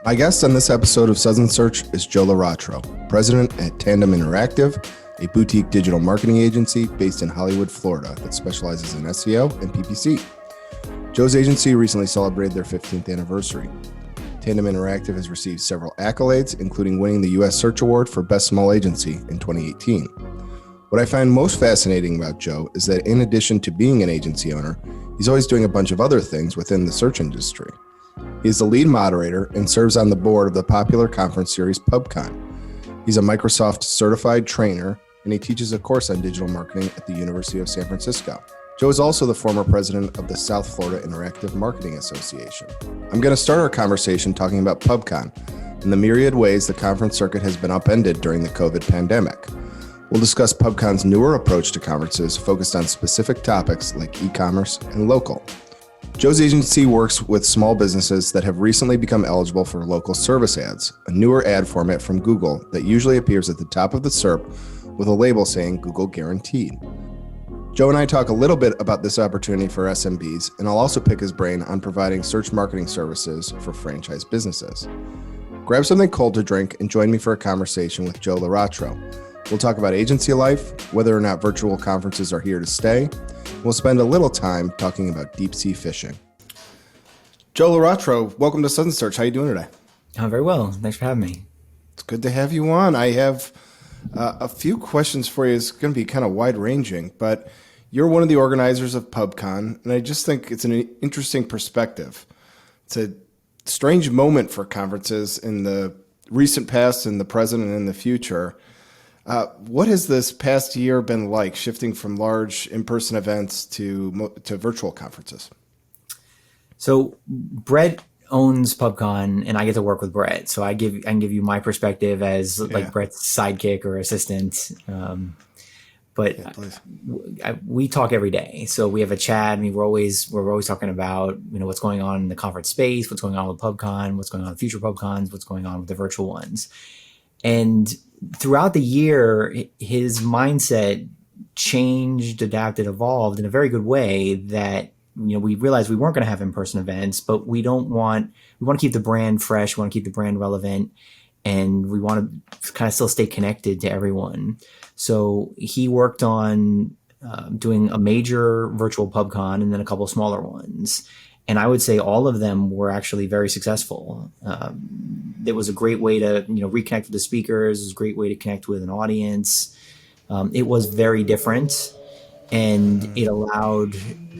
My guest on this episode of Suds Search is Joe Laratro, president at Tandem Interactive, a boutique digital marketing agency based in Hollywood, Florida that specializes in SEO and PPC. Joe's agency recently celebrated their 15th anniversary. Tandem Interactive has received several accolades, including winning the U.S. Search Award for Best Small Agency in 2018. What I find most fascinating about Joe is that in addition to being an agency owner, he's always doing a bunch of other things within the search industry. He is the lead moderator and serves on the board of the popular conference series Pubcon. He's a Microsoft certified trainer, and he teaches a course on digital marketing at the University of San Francisco. Joe is also the former president of the South Florida Interactive Marketing Association. I'm going to start our conversation talking about Pubcon and the myriad ways the conference circuit has been upended during the COVID pandemic. We'll discuss Pubcon's newer approach to conferences focused on specific topics like e-commerce and local. Joe's agency works with small businesses that have recently become eligible for local service ads, a newer ad format from Google that usually appears at the top of the SERP with a label saying Google Guaranteed. Joe and I talk a little bit about this opportunity for SMBs, and I'll also pick his brain on providing search marketing services for franchise businesses. Grab something cold to drink and join me for a conversation with Joe Laratro. We'll talk about agency life, whether or not virtual conferences are here to stay. We'll spend a little time talking about deep sea fishing. Joe Laratro, welcome to Suds Search. How are you doing today? Oh, very well. Thanks for having me. It's good to have you on. I have a few questions for you. It's going to be kind of wide-ranging, but you're one of the organizers of Pubcon, and I just think it's an interesting perspective. It's a strange moment for conferences in the recent past, in the present, and in the future. What has this past year been like, shifting from large in-person events to virtual conferences? So Brett owns Pubcon, and I get to work with Brett. So I can give you my perspective as like Brett's sidekick or assistant. We talk every day. So we have a chat. I mean, we're always talking about what's going on in the conference space, what's going on with Pubcon, what's going on with future Pubcons, what's going on with the virtual ones, and throughout the year, his mindset changed, adapted, evolved in a very good way that, we realized we weren't going to have in-person events, but we want to keep the brand fresh. We want to keep the brand relevant, and we want to kind of still stay connected to everyone. So he worked on doing a major virtual Pubcon and then a couple of smaller ones. And I would say all of them were actually very successful. It was a great way to, reconnect with the speakers. It was a great way to connect with an audience. It was very different, and it allowed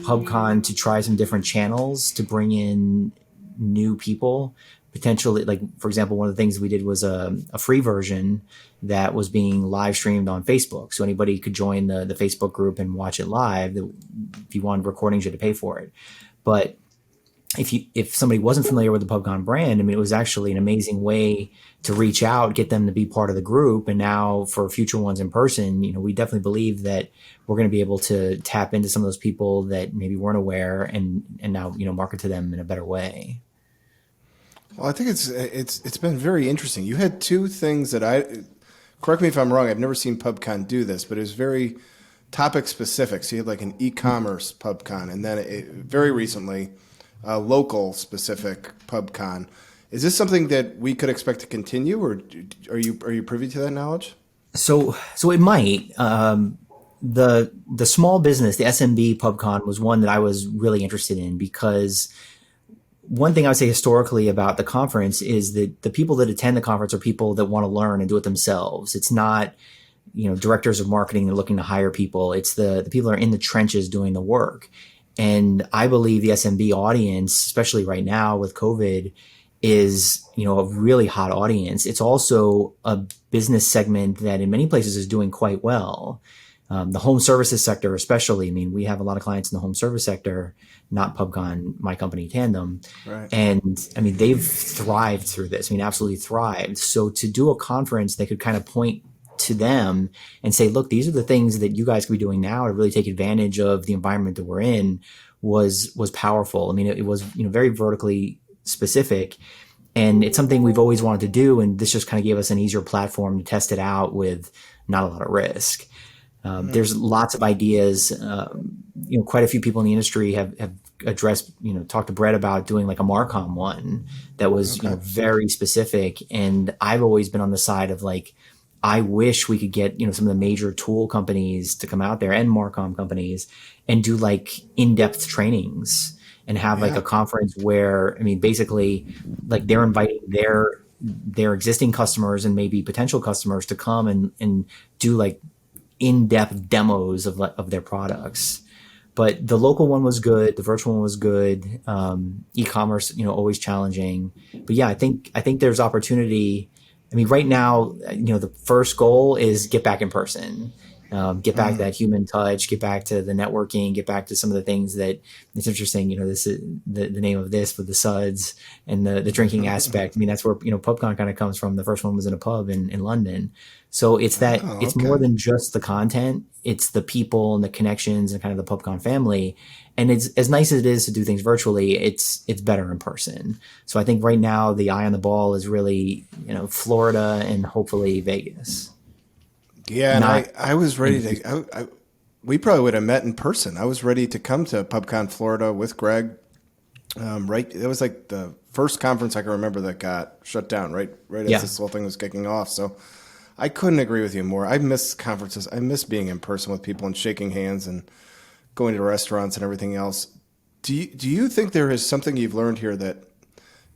Pubcon to try some different channels to bring in new people. Potentially, like, for example, one of the things we did was a free version that was being live streamed on Facebook. So anybody could join the Facebook group and watch it live. If you wanted recordings, you had to pay for it. But if somebody wasn't familiar with the Pubcon brand, I mean, it was actually an amazing way to reach out, get them to be part of the group. And now for future ones in person, we definitely believe that we're going to be able to tap into some of those people that maybe weren't aware and now, market to them in a better way. Well, I think it's been very interesting. You had two things that correct me if I'm wrong, I've never seen Pubcon do this, but it was very topic specific. So you had like an e-commerce Pubcon, and then very recently, local specific Pubcon. Is this something that we could expect to continue, or are you privy to that knowledge? So it might. The small business, the SMB Pubcon, was one that I was really interested in, because one thing I would say historically about the conference is that the people that attend the conference are people that want to learn and do it themselves. It's not, directors of marketing that are looking to hire people. It's the people that are in the trenches doing the work. And I believe the SMB audience, especially right now with COVID, is, a really hot audience. It's also a business segment that in many places is doing quite well. The home services sector, especially. I mean, we have a lot of clients in the home service sector, not Pubcon, my company, Tandem. Right. And I mean, they've thrived through this. I mean, absolutely thrived. So to do a conference that could kind of point to them and say, look, these are the things that you guys could be doing now to really take advantage of the environment that we're in was powerful. I mean, it was, very vertically specific, and it's something we've always wanted to do. And this just kind of gave us an easier platform to test it out with not a lot of risk. There's lots of ideas. Quite a few people in the industry have address, talk to Brett about doing like a Marcom one that was, very specific. And I've always been on the side of like, I wish we could get, some of the major tool companies to come out there and Marcom companies and do like in-depth trainings and have like a conference where, basically like they're inviting their existing customers and maybe potential customers to come and do like in-depth demos of their products. But the local one was good. The virtual one was good. E-commerce, always challenging. But yeah, I think there's opportunity. Right now, the first goal is get back in person, get back that human touch, get back to the networking, get back to some of the things that it's interesting. This is the name of this with the Suds and the drinking aspect. That's where, Pubcon kind of comes from. The first one was in a pub in London. So it's that it's more than just the content. It's the people and the connections and kind of the Pubcon family. And it's as nice as it is to do things virtually, it's better in person. So I think right now the eye on the ball is really, Florida and hopefully Vegas. Yeah, and I was ready to. We probably would have met in person. I was ready to come to Pubcon, Florida, with Greg. Right, it was like the first conference I can remember that got shut down. Right as this whole thing was kicking off. So I couldn't agree with you more. I miss conferences. I miss being in person with people and shaking hands and going to restaurants and everything else. Do you think there is something you've learned here that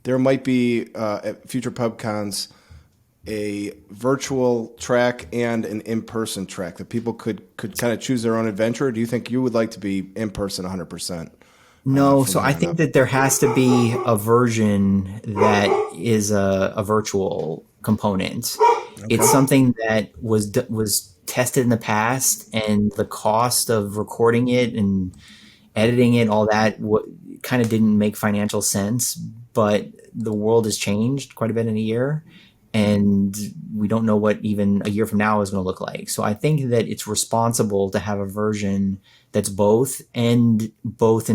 there might be at future Pubcons a virtual track and an in-person track that people could kind of choose their own adventure? Or do you think you would like to be in person 100%? No, so I think that there has to be a version that is a virtual component. It's something that was tested in the past, and the cost of recording it and editing it, all that, kind of didn't make financial sense. But the world has changed quite a bit in a year, and we don't know what even a year from now is going to look like. So I think that it's responsible to have a version that's both in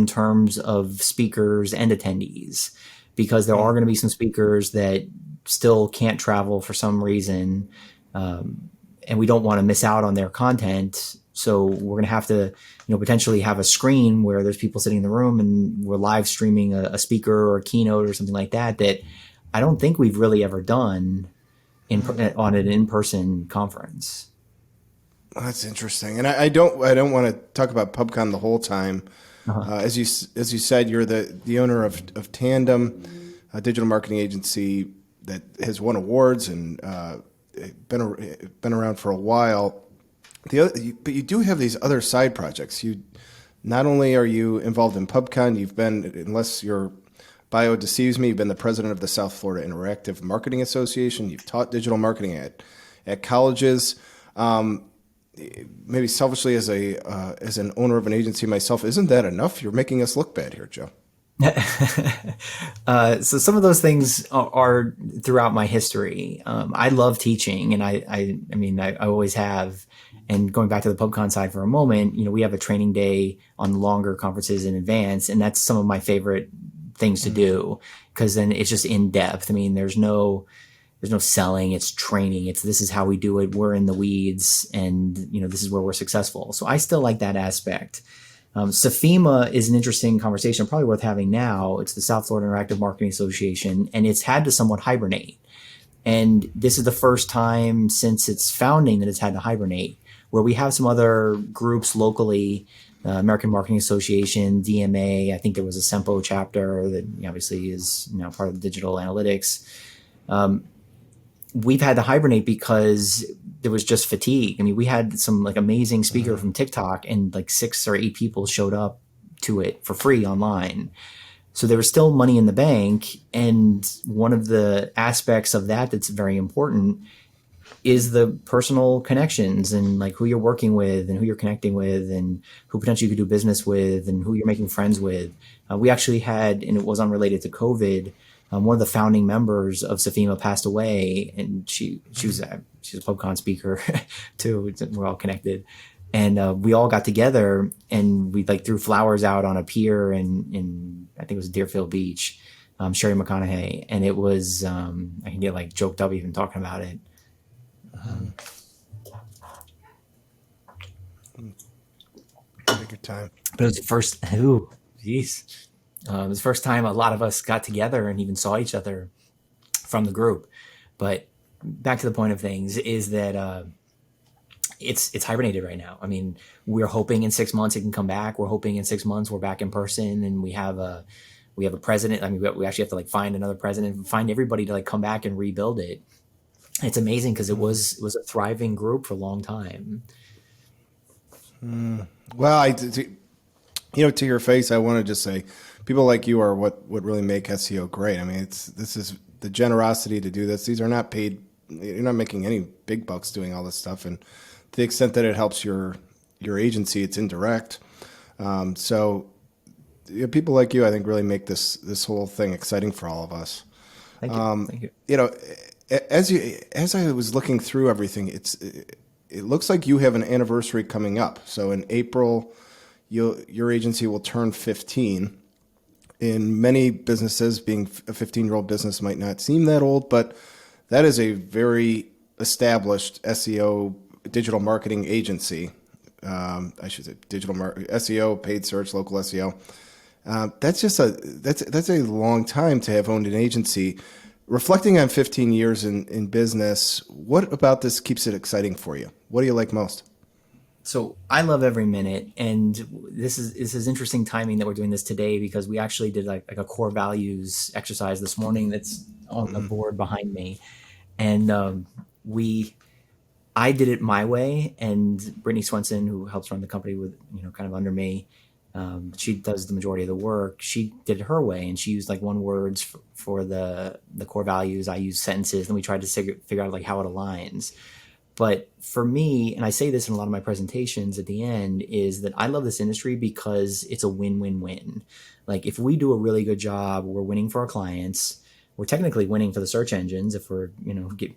terms of speakers and attendees, because there are going to be some speakers that still can't travel for some reason. And we don't want to miss out on their content. So we're going to have to, potentially have a screen where there's people sitting in the room and we're live streaming a speaker or a keynote or something like that I don't think we've really ever done on an in-person conference. That's interesting. And I don't want to talk about Pubcon the whole time. As you said, you're the owner of Tandem, a digital marketing agency that has won awards and been around for a while. But you do have these other side projects. You not only are you involved in Pubcon, you've been, unless your bio deceives me, you've been the president of the South Florida Interactive Marketing Association. You've taught digital marketing at colleges. Maybe selfishly, as an owner of an agency myself, isn't that enough? You're making us look bad here, Joe. So some of those things are throughout my history. I love teaching, and I always have. And going back to the Pubcon side for a moment, we have a training day on longer conferences in advance, and that's some of my favorite things to do, because then it's just in depth. There's no selling, it's training. This is how we do it. We're in the weeds, and this is where we're successful. So I still like that aspect. SEFIMA is an interesting conversation, probably worth having now. It's the South Florida Interactive Marketing Association, and it's had to somewhat hibernate. And this is the first time since its founding that it's had to hibernate, where we have some other groups locally, American Marketing Association, DMA. I think there was a SEMPO chapter that obviously is now part of the digital analytics. We've had to hibernate because there was just fatigue. We had some amazing speaker from TikTok, and 6 or 8 people showed up to it for free online. So there was still money in the bank. And one of the aspects of that that's very important is the personal connections and who you're working with and who you're connecting with and who potentially you could do business with and who you're making friends with. We actually had, and it was unrelated to COVID, one of the founding members of SEFIMA passed away, and she's a Pubcon speaker too. We're all connected, and we all got together and we threw flowers out on a pier in I think it was Deerfield Beach, Sherry McConaughey, and it was I can get choked up even talking about it. Take your time. But it was the first. Ooh. Geez. It was the first time a lot of us got together and even saw each other from the group. But back to the point of things is that it's hibernated right now. I mean, we're hoping in 6 months it can come back. We're hoping in 6 months we're back in person and we have a president. I mean, we actually have to like find another president, find everybody to like come back and rebuild it. It's amazing because it was a thriving group for a long time. Well, to your face, I want to just say, people like you are what really make SEO great. I mean, this is the generosity to do this. These are not paid. You're not making any big bucks doing all this stuff, and to the extent that it helps your agency, it's indirect. So people like you, I think, really make this whole thing exciting for all of us. Thank you. Thank you. You know, as I was looking through everything, it looks like you have an anniversary coming up. So in April, your agency will turn 15. In many businesses, being a 15-year-old business might not seem that old, but that is a very established SEO digital marketing agency. I should say SEO, paid search, local SEO. That's a long time to have owned an agency. Reflecting on 15 years in business, what about this keeps it exciting for you? What do you like most? So I love every minute, and this is interesting timing that we're doing this today because we actually did like a core values exercise this morning that's on the board behind me, and I did it my way, and Brittany Swenson, who helps run the company with kind of under me, she does the majority of the work. She did it her way, and she used like one words for the core values. I used sentences, and we tried to figure out like how it aligns. But for me, and I say this in a lot of my presentations at the end, is that I love this industry because it's a win-win-win. Like if we do a really good job, we're winning for our clients. We're technically winning for the search engines if we're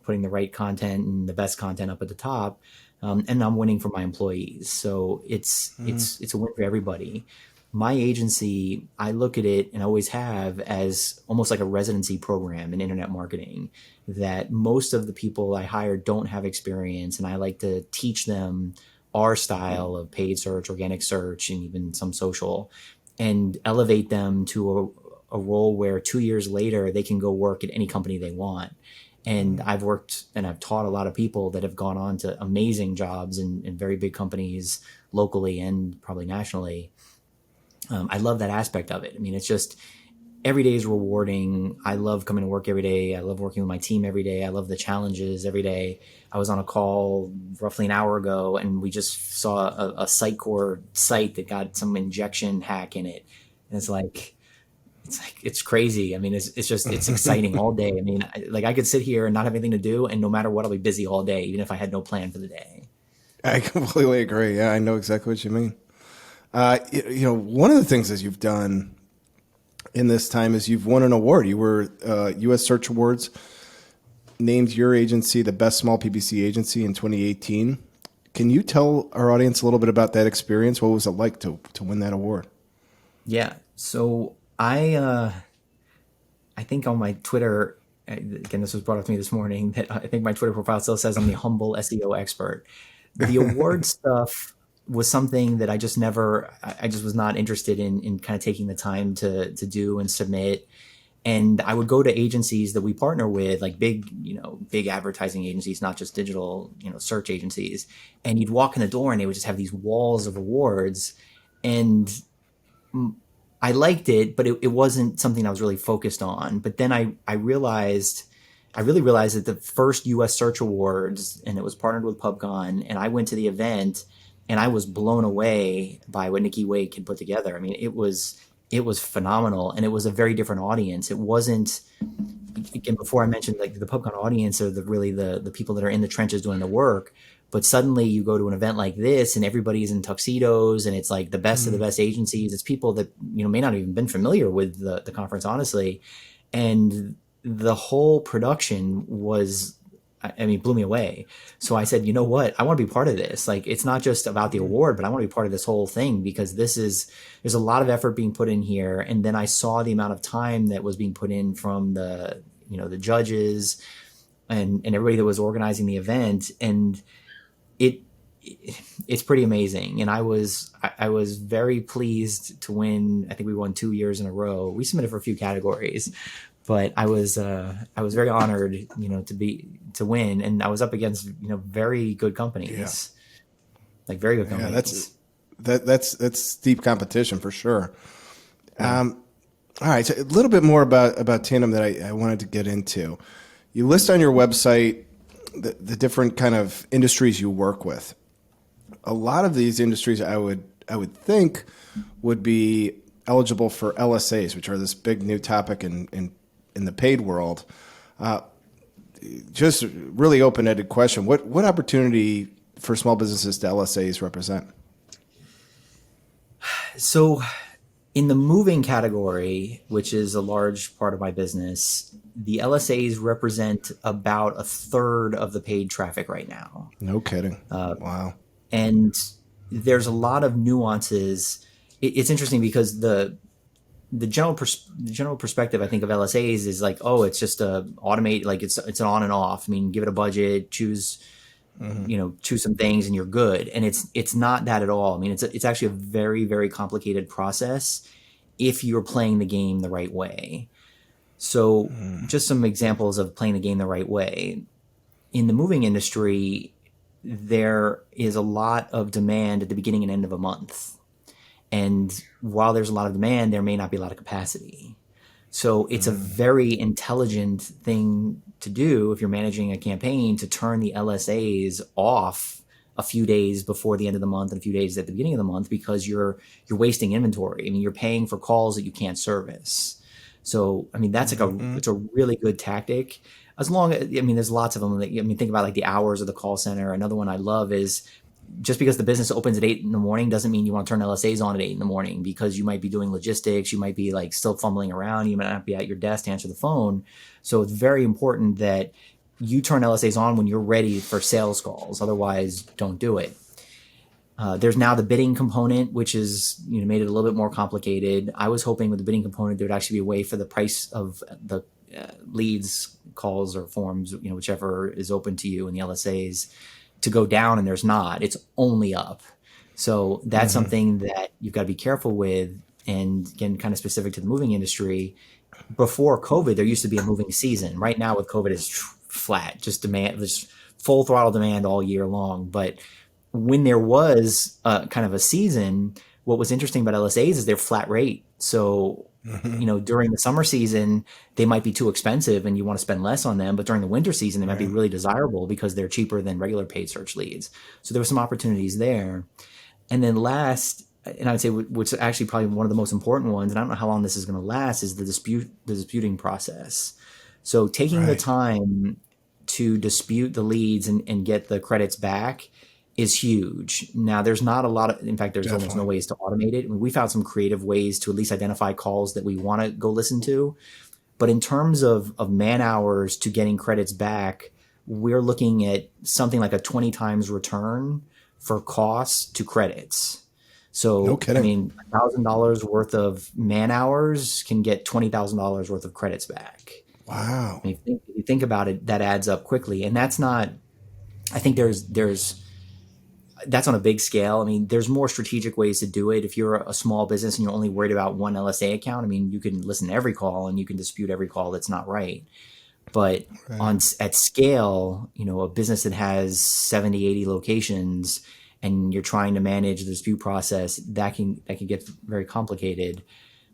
putting the right content and the best content up at the top, and I'm winning for my employees. So it's a win for everybody. My agency, I look at it and always have as almost like a residency program in internet marketing, that most of the people I hire don't have experience, and I like to teach them our style of paid search, organic search, and even some social, and elevate them to a role where 2 years later they can go work at any company they want. And I've worked and I've taught a lot of people that have gone on to amazing jobs in very big companies locally and probably nationally. I love that aspect of it. I mean, it's just every day is rewarding. I love coming to work every day. I love working with my team every day. I love the challenges every day. I was on a call roughly an hour ago, and we just saw a Sitecore site that got some injection hack in it. And it's crazy. I mean, it's exciting all day. I mean, I could sit here and not have anything to do, and no matter what, I'll be busy all day, even if I had no plan for the day. I completely agree. Yeah, I know exactly what you mean. One of the things that you've done in this time is you've won an award. You were U.S. Search Awards named your agency the best small PPC agency in 2018. Can you tell our audience a little bit about that experience? What was it like to win that award? Yeah. So I think on my Twitter, again, this was brought up to me this morning, that I think my Twitter profile still says I'm the humble SEO expert. The award stuff was something that I just was not interested in kind of taking the time to do and submit. And I would go to agencies that we partner with, like big advertising agencies, not just digital, search agencies. And you'd walk in the door and they would just have these walls of awards. And I liked it, but it wasn't something I was really focused on. But then I really realized that the first U.S. Search Awards, and it was partnered with Pubcon, and I went to the event, and I was blown away by what Nikki Wake had put together. I mean, it was phenomenal, and it was a very different audience. It wasn't, again, before I mentioned like the Pubcon audience are the people that are in the trenches doing the work. But suddenly you go to an event like this and everybody's in tuxedos, and it's like the best of the best agencies. It's people that may not have even been familiar with the conference, honestly. And the whole production blew me away. So I said, you know what? I want to be part of this. Like, it's not just about the award, but I want to be part of this whole thing because there's a lot of effort being put in here. And then I saw the amount of time that was being put in from the judges and everybody that was organizing the event. And it's pretty amazing. And I was very pleased to win. I think we won 2 years in a row. We submitted for a few categories, but I was very honored, to win. And I was up against, very good companies, like very good companies. That's steep competition for sure. All right, so a little bit more about Tandem that I wanted to get into. You list on your website the different kind of industries you work with. A lot of these industries I would think would be eligible for LSAs, which are this big new topic in the paid world. Just a really open-ended question. What opportunity for small businesses do LSAs represent? So in the moving category, which is a large part of my business, the LSAs represent about a third of the paid traffic right now. No kidding. Wow. And there's a lot of nuances. It's interesting because the general perspective, I think, of LSAs is like, oh, it's just a automate, like it's an on and off. I mean, give it a budget, choose some things and you're good. And it's not that at all. I mean, it's actually a very, very complicated process if you're playing the game the right way. So just some examples of playing the game the right way. In the moving industry, there is a lot of demand at the beginning and end of a month. And while there's a lot of demand, there may not be a lot of capacity. So it's a very intelligent thing to do if you're managing a campaign, to turn the LSAs off a few days before the end of the month and a few days at the beginning of the month, because you're wasting inventory. I mean, you're paying for calls that you can't service. So, I mean, that's like it's a really good tactic. As long as, I mean, there's lots of them. Think about like the hours of the call center. Another one I love is, just because the business opens at 8 in the morning doesn't mean you want to turn LSAs on at 8 in the morning, because you might be doing logistics. You might be like still fumbling around. You might not be at your desk to answer the phone. So it's very important that you turn LSAs on when you're ready for sales calls. Otherwise, don't do it. There's now the bidding component, which is, made it a little bit more complicated. I was hoping with the bidding component, there would actually be a way for the price of the leads, calls, or forms, whichever is open to you in the LSAs, to go down, and there's not. It's only up. So that's something that you've got to be careful with. And again, kind of specific to the moving industry, before COVID, there used to be a moving season. Right now with COVID, it's flat, just demand, just full throttle demand all year long. But when there was kind of a season, what was interesting about LSAs is they're flat rate. So, during the summer season, they might be too expensive and you want to spend less on them. But during the winter season, they might be really desirable because they're cheaper than regular paid search leads. So there were some opportunities there. And then last, and I would say, which is actually probably one of the most important ones, and I don't know how long this is going to last, is the disputing process. So taking the time to dispute the leads and get the credits back is huge. Now, there's not a lot of, in fact, there's almost no ways to automate it. I mean, we found some creative ways to at least identify calls that we want to go listen to. But in terms of man hours to getting credits back, we're looking at something like a 20 times return for costs to credits. So, no kidding. I mean, $1,000 worth of man hours can get $20,000 worth of credits back. Wow. I mean, if you think about it, that adds up quickly. And that's not, I think that's on a big scale. I mean, there's more strategic ways to do it. If you're a small business and you're only worried about one LSA account, I mean, you can listen to every call and you can dispute every call that's not right. But at scale, a business that has 70, 80 locations and you're trying to manage the dispute process, that can get very complicated.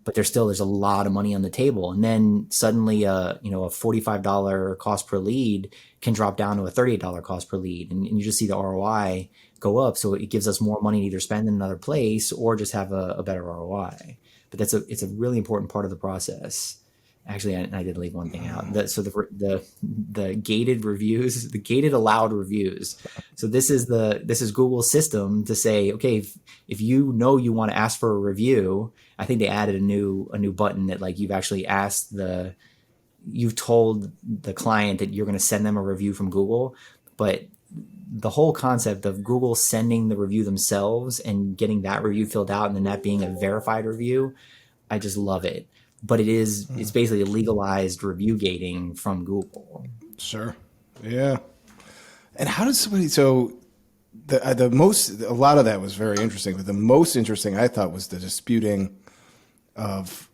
But there's a lot of money on the table. And then suddenly a $45 cost per lead can drop down to a $38 cost per lead. And you just see the ROI go up. So it gives us more money to either spend in another place or just have a better ROI. But it's a really important part of the process. Actually, I did leave one thing out. So the gated reviews, the gated allowed reviews. So this is Google's system to say, okay, if you want to ask for a review, I think they added a new button that, like, you've told the client that you're going to send them a review from Google, but the whole concept of Google sending the review themselves and getting that review filled out and then that being a verified review, I just love it. But it's basically legalized review gating from Google. Sure. Yeah. And how does somebody, so A lot of that was very interesting, but the most interesting I thought was the disputing of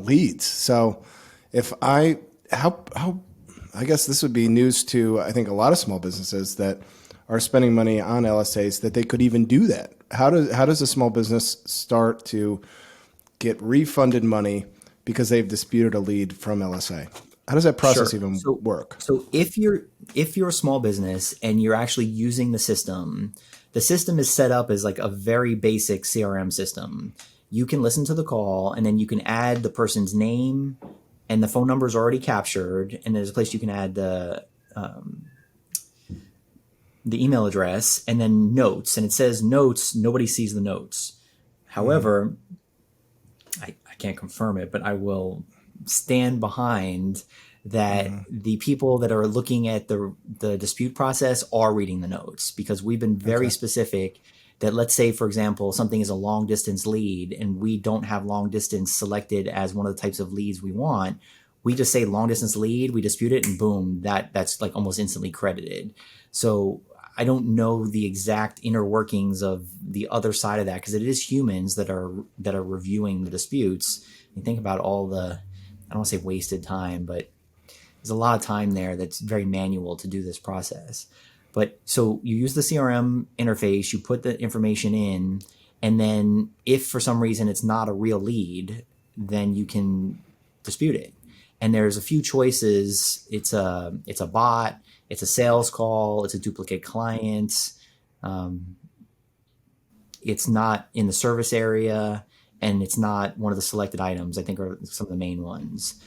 leads. So if I how I guess this would be news to, I think, a lot of small businesses that are spending money on LSAs, that they could even do that. How does a small business start to get refunded money because they've disputed a lead from LSA? How does that process Sure. even So, work? so if you're a small business and you're actually using the system is set up as like a very basic CRM system. You can listen to the call and then you can add the person's name and the phone number is already captured. And there's a place you can add the email address and then notes. And it says notes. Nobody sees the notes. However, I can't confirm it, but I will stand behind that the people that are looking at the dispute process are reading the notes, because we've been very Okay. specific that, let's say, for example, something is a long distance lead and we don't have long distance selected as one of the types of leads we want. We just say long distance lead, we dispute it, and boom, that's like almost instantly credited. So I don't know the exact inner workings of the other side of that, because it is humans that are reviewing the disputes. You think about all the, I don't want to say wasted time, but there's a lot of time there that's very manual to do this process. But so you use the CRM interface, you put the information in, and then if for some reason it's not a real lead, then you can dispute it. And there's a few choices. It's a bot, it's a sales call, it's a duplicate client, um, it's not in the service area, and it's not one of the selected items, I think, are some of the main ones.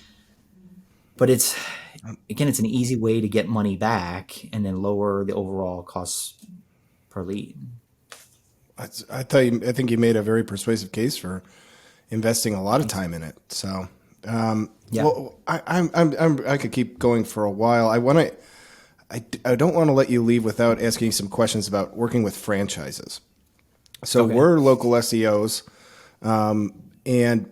But it's, again, it's an easy way to get money back and then lower the overall costs per lead. I think you made a very persuasive case for investing a lot of Thanks. time in it. So, Yeah. well, I could keep going for a while. I don't want to let you leave without asking you some questions about working with franchises. So Okay. we're local SEOs, and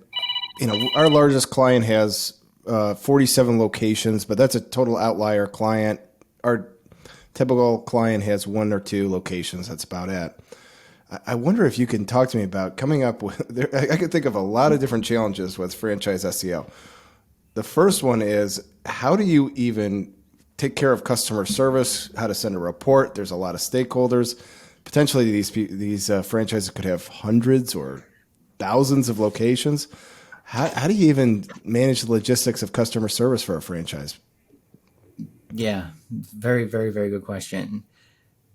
our largest client has 47 locations, but that's a total outlier client. Our typical client has one or two locations. That's about it. I wonder if you can talk to me about coming up with. I could think of a lot of different challenges with franchise SEO. The first one is, how do you even take care of customer service? How to send a report? There's a lot of stakeholders. Potentially, these franchises could have hundreds or thousands of locations. How do you even manage the logistics of customer service for a franchise? Yeah. Very, very, very good question.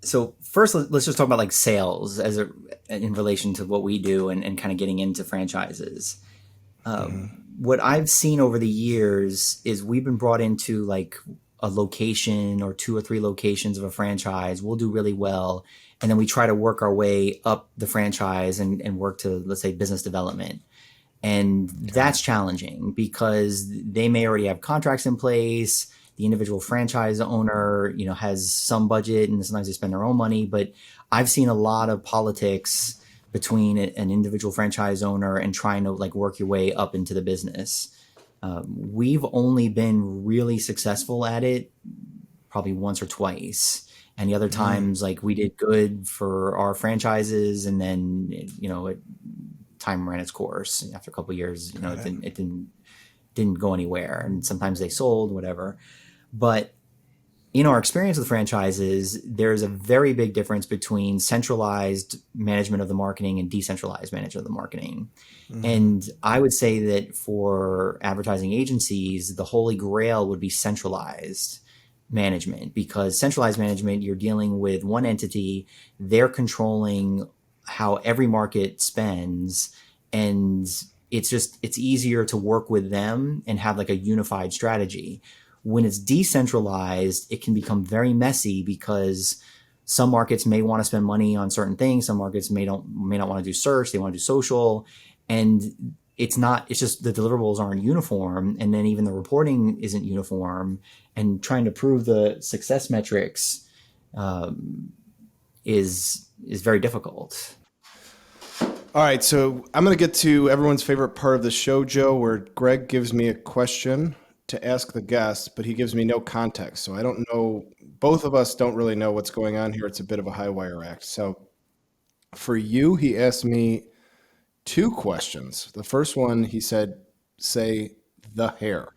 So first, let's just talk about like sales in relation to what we do, and kind of getting into franchises. What I've seen over the years is we've been brought into like a location or two or three locations of a franchise. We'll do really well. And then we try to work our way up the franchise and work to, let's say, business development. And Got that's it. challenging because they may already have contracts in place. The individual franchise owner, has some budget, and sometimes they spend their own money. But I've seen a lot of politics between an individual franchise owner and trying to like work your way up into the business. We've only been really successful at it probably once or twice. And the other times, like, we did good for our franchises, and then time ran its course. After a couple of years, Got it. it didn't go anywhere. And sometimes they sold, whatever. But in our experience with franchises, there's a very big difference between centralized management of the marketing and decentralized management of the marketing. And I would say that for advertising agencies, the holy grail would be centralized management, because centralized management, you're dealing with one entity, they're controlling how every market spends, and it's easier to work with them and have like a unified strategy. When it's decentralized, it can become very messy, because some markets may want to spend money on certain things, some markets may not want to do search, they want to do social, and it's just the deliverables aren't uniform, and then even the reporting isn't uniform, and trying to prove the success metrics is very difficult. All right, so I'm going to get to everyone's favorite part of the show, Joe, where Greg gives me a question. to ask the guest, but he gives me no context. So I don't know. Both of us don't really know what's going on here. It's a bit of a Highwire act. So for you, he asked me two questions. The first one, he said, say the hair.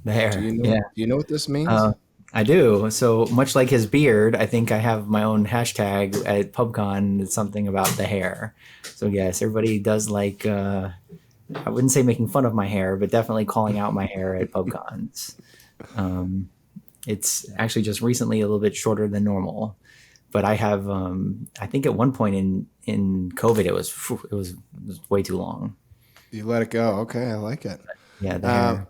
The Do hair. you know, Yeah. do you know what this means? Uh, I do. So much like his beard, I think I have my own hashtag at Pubcon. It's something about the hair. So yes, everybody does like. I wouldn't say making fun of my hair, but definitely calling out my hair at Pubcons. Um, it's actually just recently a little bit shorter than normal, but I have. I think at one point in COVID, it was way too long. You let it go. Okay, I like it. Yeah, the Uh, hair.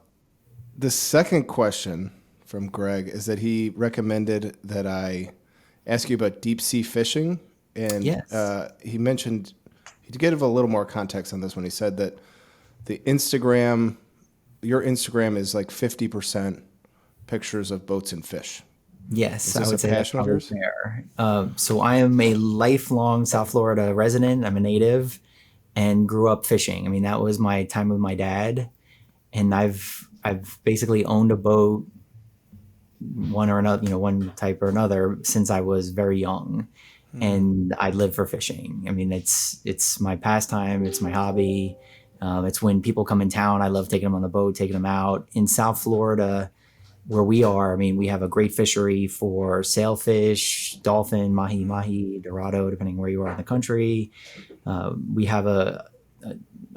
the second question from Greg is that he recommended that I ask you about deep sea fishing. And Yes. he mentioned, he gave a little more context on this one. He said that your Instagram is like 50% pictures of boats and fish. Is Yes, I this a would say that's passion of probably yours? fair. So I am a lifelong South Florida resident. I'm a native and grew up fishing. I mean, that was my time with my dad, and I've basically owned a boat, one or another, one type or another, since I was very young, and I live for fishing. I mean, it's my pastime. It's my hobby. It's when people come in town. I love taking them on the boat, taking them out. In South Florida, where we are, I mean, we have a great fishery for sailfish, dolphin, mahi mahi, dorado, depending where you are in the country. We have a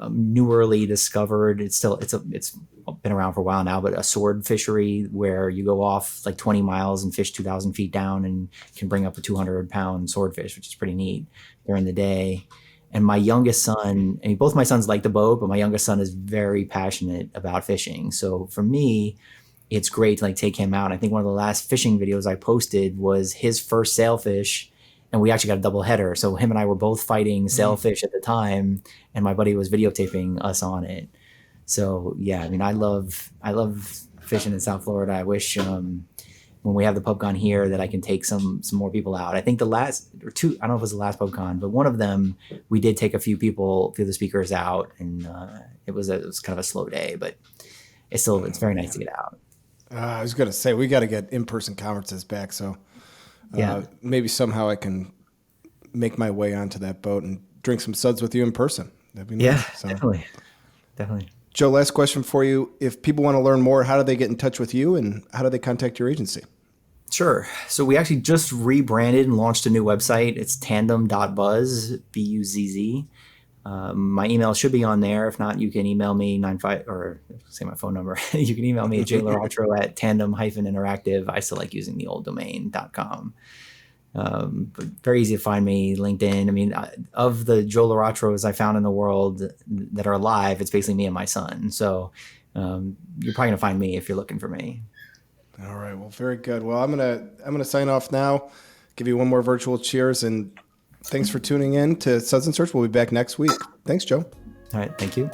newerly discovered. It's been around for a while now, but a sword fishery where you go off like 20 miles and fish 2,000 feet down and can bring up a 200-pound swordfish, which is pretty neat during the day. And my youngest son, I mean, both my sons like the boat, but my youngest son is very passionate about fishing. So for me, it's great to like take him out. I think one of the last fishing videos I posted was his first sailfish, and we actually got a double header. So him and I were both fighting sailfish at the time, and my buddy was videotaping us on it. So yeah, I mean, I love fishing in South Florida. I wish when we have the Pubcon here that I can take some more people out. I think the last or two, I don't know if it was the last Pubcon, but one of them we did take a few of the speakers out, and it was kind of a slow day, but it's very nice to get out. I was going to say, we got to get in-person conferences back. So Yeah. maybe somehow I can make my way onto that boat and drink some suds with you in person. That'd be Yeah, nice. So, definitely. Definitely. Joe, last question for you. If people want to learn more, how do they get in touch with you and how do they contact your agency? Sure. So we actually just rebranded and launched a new website. It's tandem.buzz, Buzz. My email should be on there. If not, you can email me 95 or say my phone number. You can email me at jlaratro at tandem-interactive. I still like using the old domain.com. But very easy to find me. LinkedIn. I mean, of the Joe Laratros I found in the world that are alive, it's basically me and my son. So you're probably gonna find me if you're looking for me. All right. Well, very good. Well, I'm gonna sign off now. Give you one more virtual cheers and thanks for tuning in to Suds Search. We'll be back next week. Thanks, Joe. All right. Thank you.